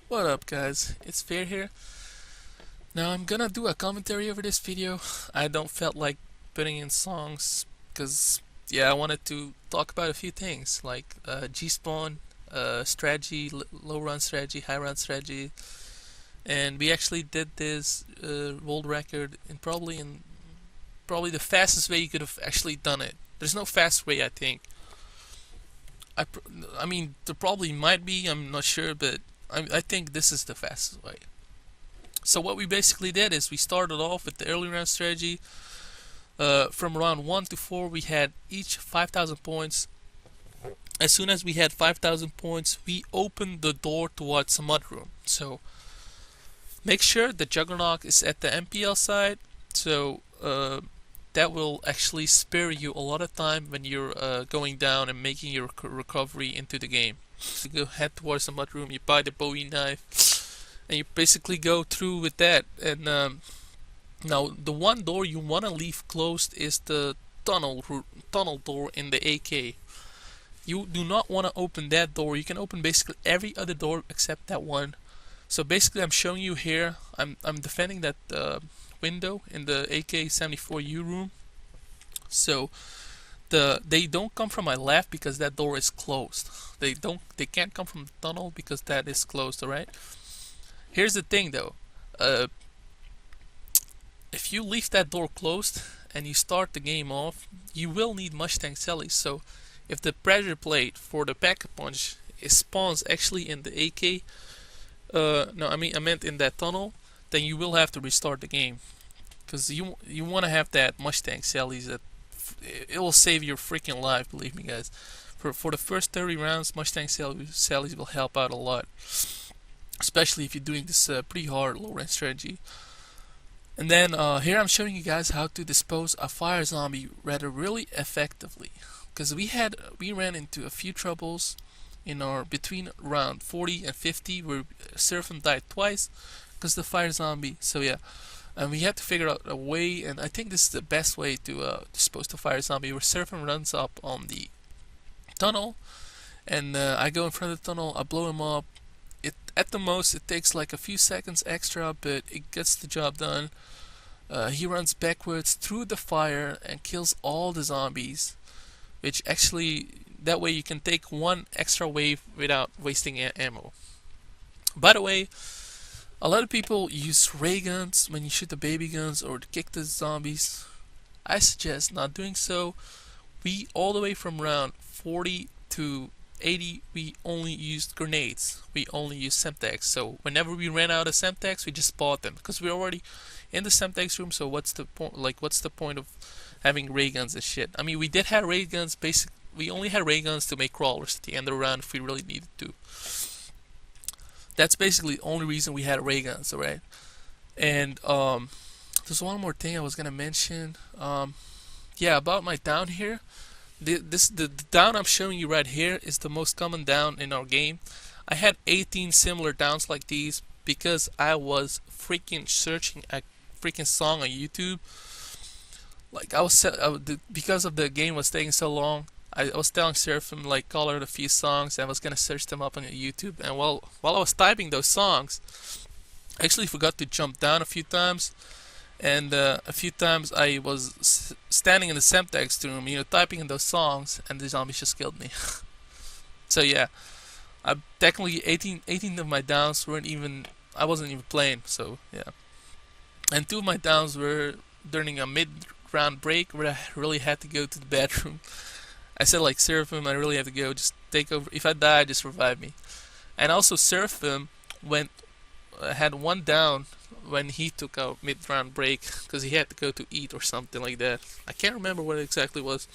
What up, guys? It's Fair here. Now I'm gonna do a commentary over this video. I don't felt like putting in songs because I wanted to talk about a few things like G-spawn, strategy, low run strategy, high run strategy, and we actually did this world record in probably the fastest way you could have actually done it. There's no fast way, I think. I mean, there probably might be. I'm not sure, but I think this is the fastest way. So what we basically did is we started off with the early round strategy. From round 1 to 4 we had each 5,000 points. As soon as we had 5,000 points, we opened the door towards the mudroom. So make sure the Juggernaut is at the MPL side, so that will actually spare you a lot of time when you're going down and making your recovery into the game. So go head towards the mudroom, you buy the Bowie knife, and you basically go through with that. And now the one door you want to leave closed is the tunnel door in the AK. You do not want to open that door. You can open basically every other door except that one. So basically I'm showing you here, I'm defending that window in the AK-74U room. So they don't come from my left because that door is closed. They can't come from the tunnel because that is closed, alright? Here's the thing though. If you leave that door closed and you start the game off, you will need Mustang Sally. So if the pressure plate for the pack punch spawns actually in the AK, no, I meant in that tunnel, then you will have to restart the game, because you want to have that Mustang Sally's. That it will save your freaking life, believe me, guys. For the first 30 rounds, Mustang Sally's will help out a lot, especially if you're doing this pretty hard low range strategy. And then here I'm showing you guys how to dispose a fire zombie rather really effectively, because we ran into a few troubles in our between round 40 and 50 where Seraphim died twice because the fire zombie. So yeah, and we had to figure out a way, and I think this is the best way to dispose the fire zombie, where Seraphim runs up on the tunnel, and I go in front of the tunnel, I blow him up. At the most it takes like a few seconds extra, but it gets the job done. He runs backwards through the fire and kills all the zombies, which actually, that way you can take one extra wave without wasting ammo. By the way, a lot of people use ray guns when you shoot the baby guns or to kick the zombies. I suggest not doing so. We, all the way from round 40 to 80, we only used grenades. We only used Semtex. So whenever we ran out of Semtex, we just bought them, because we're already in the Semtex room. So what's the point? Like, what's the point of having ray guns and shit? I mean, we did have ray guns. We only had ray guns to make crawlers at the end of the round if we really needed to. That's basically the only reason we had ray guns, alright? And there's one more thing I was gonna mention. Yeah, about my down here. The down I'm showing you right here is the most common down in our game. I had 18 similar downs like these because I was freaking searching a freaking song on YouTube. Like because of the game was taking so long, I was telling Seraphim, like, call out a few songs, and I was gonna search them up on YouTube. And while I was typing those songs, I actually forgot to jump down a few times. And a few times I was standing in the Semtex room, typing in those songs, and the zombies just killed me. So yeah, I technically 18 of my downs I wasn't even playing. So yeah, and 2 of my downs were during a mid-round break where I really had to go to the bathroom. I said, like, Seraphim, I really have to go. Just take over. If I die, just revive me. And also Seraphim had 1 down when he took a mid-round break because he had to go to eat or something like that. I can't remember what it exactly was.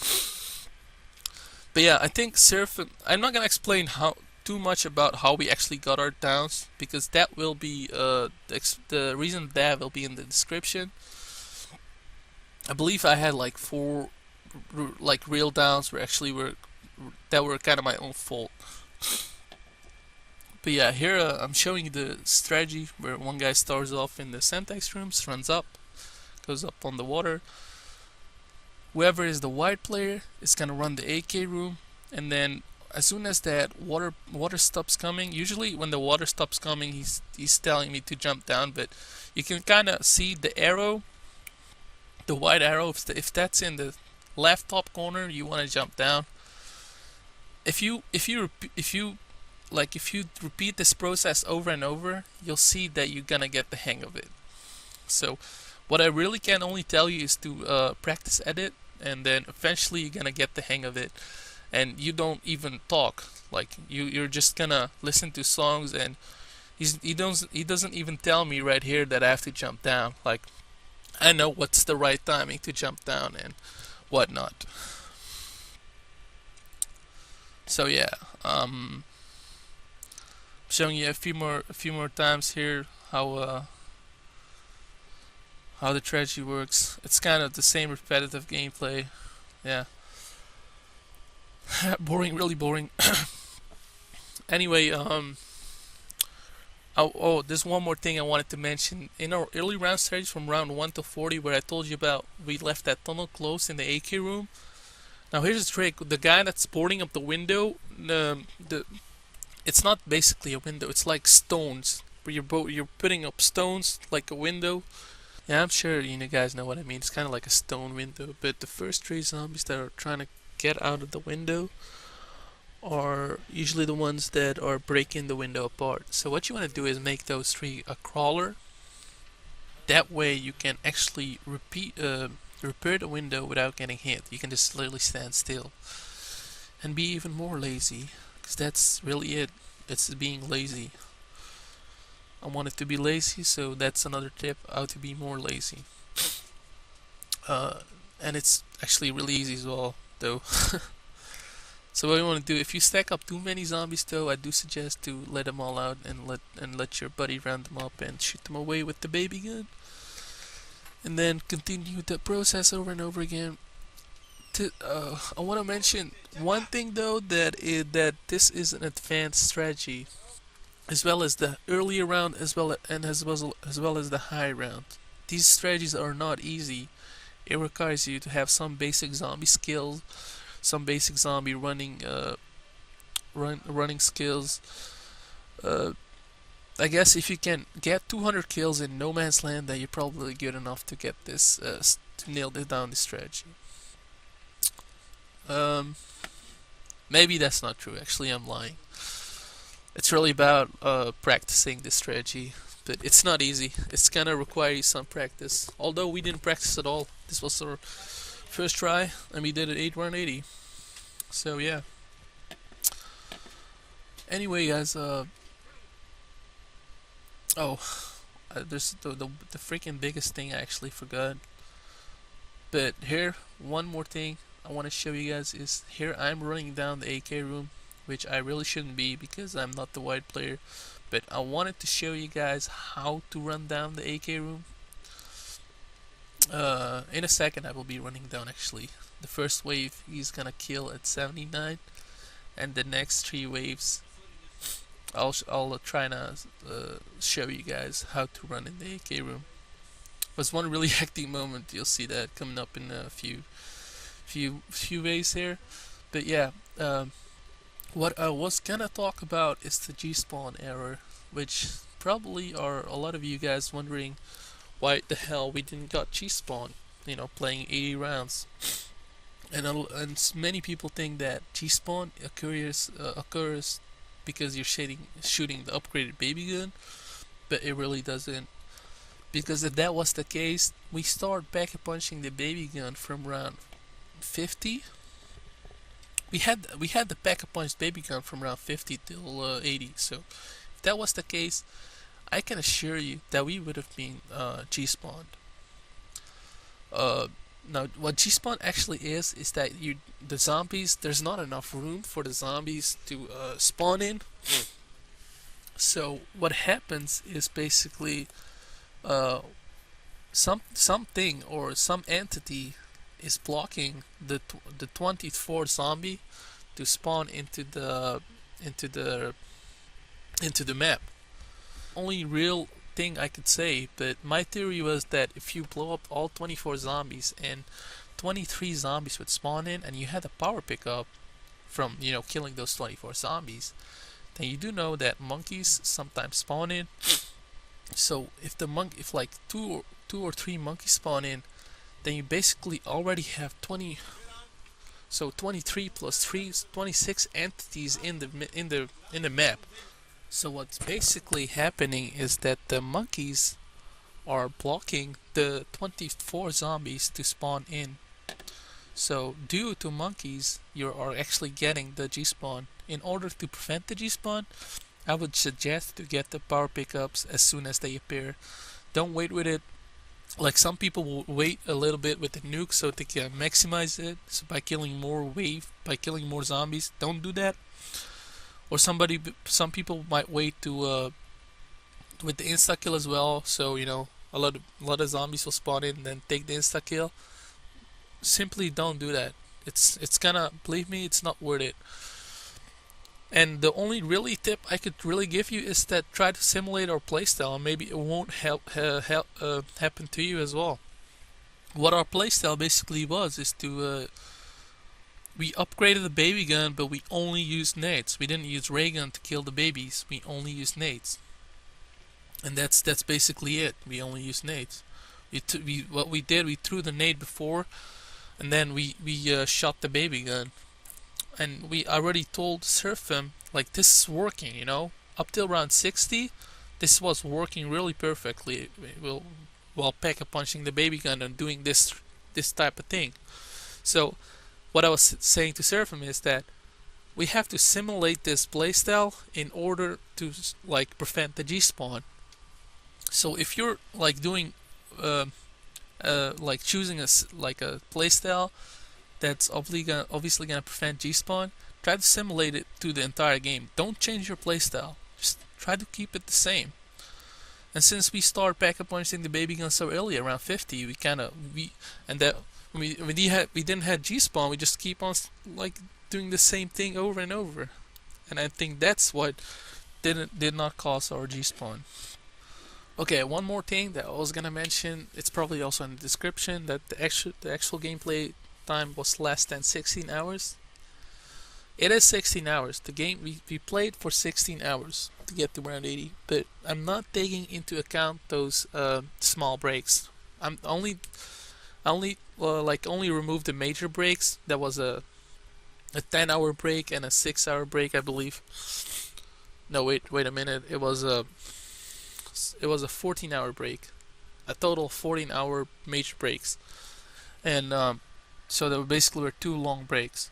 But yeah, I think Seraphim. I'm not gonna explain too much about how we actually got our downs, because that will be the reason that will be in the description. I believe I had like 4 like real downs that were kind of my own fault. But yeah, here I'm showing you the strategy where one guy starts off in the Semtex rooms, runs up, goes up on the water. Whoever is the white player is gonna run the AK room, and then as soon as that water stops coming, usually when the water stops coming, he's telling me to jump down. But you can kind of see the arrow, the white arrow. If that's in the left top corner, you want to jump down. If you repeat this process over and over, you'll see that you're gonna get the hang of it. So what I really can only tell you is to practice edit, and then eventually you're gonna get the hang of it. And you don't even talk, like you're just gonna listen to songs, and he doesn't even tell me right here that I have to jump down. Like, I know what's the right timing to jump down and whatnot. So yeah, showing you a few more times here how the strategy works. It's kind of the same repetitive gameplay. Yeah. Boring, really boring. Anyway, there's one more thing I wanted to mention. In our early round strategy from round 1 to 40, where I told you about, we left that tunnel closed in the AK room. Now here's the trick: the guy that's boarding up the window, it's not basically a window. It's like stones. Where you're putting up stones like a window. Yeah, I'm sure you guys know what I mean. It's kind of like a stone window. But the first 3 zombies that are trying to get out of the window are usually the ones that are breaking the window apart. So what you want to do is make those 3 a crawler. That way you can actually repair the window without getting hit. You can just literally stand still and be even more lazy, because that's really it. It's being lazy. I want it to be lazy, so that's another tip: how to be more lazy. And it's actually really easy as well, though. So what you want to do, if you stack up too many zombies, though, I do suggest to let them all out and let your buddy round them up and shoot them away with the baby gun, and then continue the process over and over again. I want to mention one thing, though, that this is an advanced strategy, as well as the earlier round, as well as the high round. These strategies are not easy. It requires you to have some basic zombie skills, some basic zombie running skills. I guess if you can get 200 kills in No Man's Land, then you're probably good enough to get this to nail down this strategy. Maybe that's not true. Actually, I'm lying. It's really about practicing this strategy, but it's not easy. It's gonna require you some practice. Although we didn't practice at all. This was our first try, and we did it 8-1-80. So yeah. Anyway, guys. There's the freaking biggest thing I actually forgot. But here, one more thing I want to show you guys is here I'm running down the AK room, which I really shouldn't be because I'm not the white player. But I wanted to show you guys how to run down the AK room. In a second I will be running down. Actually, the first wave he's gonna kill at 79, and the next 3 waves I'll try to show you guys how to run in the AK room. It was one really hectic moment. You'll see that coming up in a few ways here. But yeah, what I was gonna talk about is the G-spawn error, which probably are a lot of you guys wondering why the hell we didn't got G-spawn, playing 80 rounds. And many people think that G-spawn occurs because you're shooting the upgraded baby gun, but it really doesn't. Because if that was the case, we start packet punching the baby gun from round 50. We had the packet punch baby gun from round 50 till 80. So if that was the case, I can assure you that we would have been G-spawned. Now, what G-spawn actually is that the zombies, there's not enough room for the zombies to spawn in. So what happens is basically something or some entity is blocking the 24th zombie to spawn into the map. Only real thing I could say, but my theory was that if you blow up all 24 zombies and 23 zombies would spawn in, and you had a power pickup from killing those 24 zombies, then you do know that monkeys sometimes spawn in. So if like two or three monkeys spawn in, then you basically already have 20. So 23 plus 3 is 26 entities in the map. So what's basically happening is that the monkeys are blocking the 24 zombies to spawn in. So due to monkeys, you are actually getting the G-spawn. In order to prevent the G-spawn, I would suggest to get the power pickups as soon as they appear. Don't wait with it. Like some people will wait a little bit with the nuke so they can maximize it. So by killing more zombies, don't do that. Or some people might wait to with the insta kill as well. So a lot of zombies will spawn in and then take the insta kill. Simply don't do that. It's gonna, believe me, it's not worth it. And the only really tip I could really give you is that try to simulate our playstyle, and maybe it won't happen to you as well. What our playstyle basically was is to we upgraded the baby gun, but we only used nades. We didn't use ray gun to kill the babies. We only used nades, and that's basically it. We only used nades. What we did, we threw the nade before, and then we shot the baby gun. And we already told Seraphim, like, this is working, up till round 60, this was working really perfectly while pack-a-punching the baby gun and doing this type of thing. So what I was saying to Seraphim is that we have to simulate this playstyle in order to like prevent the G-spawn. So if you're like doing like choosing a playstyle that's obviously gonna prevent G-spawn, try to simulate it through the entire game. Don't change your playstyle. Just try to keep it the same. And since we start pack-a-punching the baby gun so early, around 50, we didn't have G-spawn. We just keep on like doing the same thing over and over. And I think that's what did not cause our G-spawn. Okay, one more thing that I was gonna mention. It's probably also in the description that the actual gameplay time was less than 16 hours. It is 16 hours. The game we played for 16 hours to get to round 80, but I'm not taking into account those small breaks. I only removed the major breaks. That was a 10-hour break and a 6-hour break, I believe. No, wait a minute. It was a 14-hour break. A total of 14-hour major breaks, and so there basically were 2 long breaks.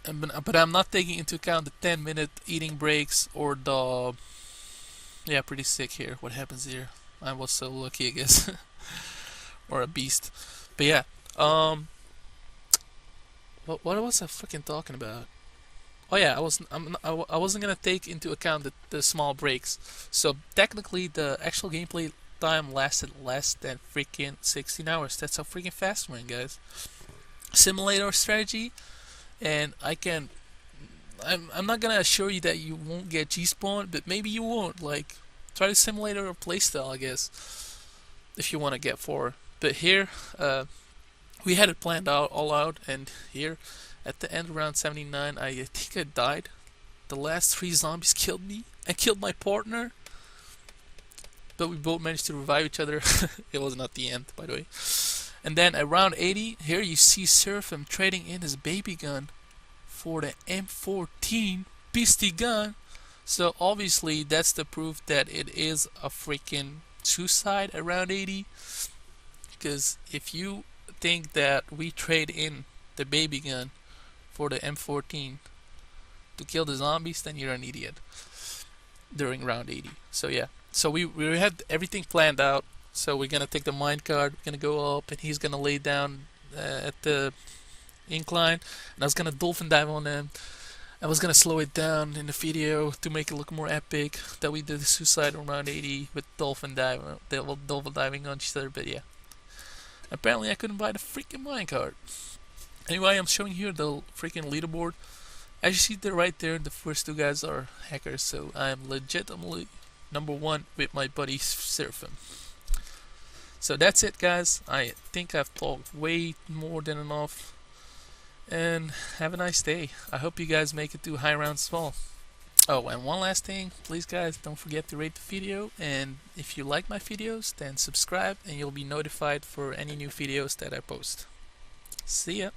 But I'm not taking into account the 10-minute eating breaks or the... Yeah, pretty sick here. What happens here? I was so lucky, I guess. Or a beast. But yeah, what was I freaking talking about? Oh yeah, I wasn't gonna take into account the small breaks. So technically, the actual gameplay time lasted less than freaking 16 hours. That's how freaking fast it went, guys. Simulate our strategy, and I'm not gonna assure you that you won't get G-spawn, but maybe you won't. Like, try to simulate our playstyle, I guess, if you want to get 4. But here, we had it planned all out, and here, at the end of round 79, I think I died. The last 3 zombies killed me. I killed my partner, but we both managed to revive each other. It was not the end, by the way. And then at round 80, here you see Seraphim trading in his baby gun for the M14 beastie gun. So obviously that's the proof that it is a freaking suicide at round 80. Because if you think that we trade in the baby gun for the M14 to kill the zombies, then you're an idiot during round 80. So yeah. So we had everything planned out. So we're gonna take the minecart, we're gonna go up, and he's gonna lay down at the incline, and I was gonna dolphin dive on him. I was gonna slow it down in the video to make it look more epic that we did the suicide on round 80 with dolphin diving on each other. But yeah, apparently I couldn't buy the freaking minecart. Anyway, I'm showing here the freaking leaderboard. As you see there, right there, the first 2 guys are hackers, so I'm legitimately number 1 with my buddy Seraphim. So that's it, guys. I think I've talked way more than enough, and have a nice day. I hope you guys make it through high rounds as well. Oh, and one last thing, please guys, don't forget to rate the video, and if you like my videos, then subscribe and you'll be notified for any new videos that I post. See ya!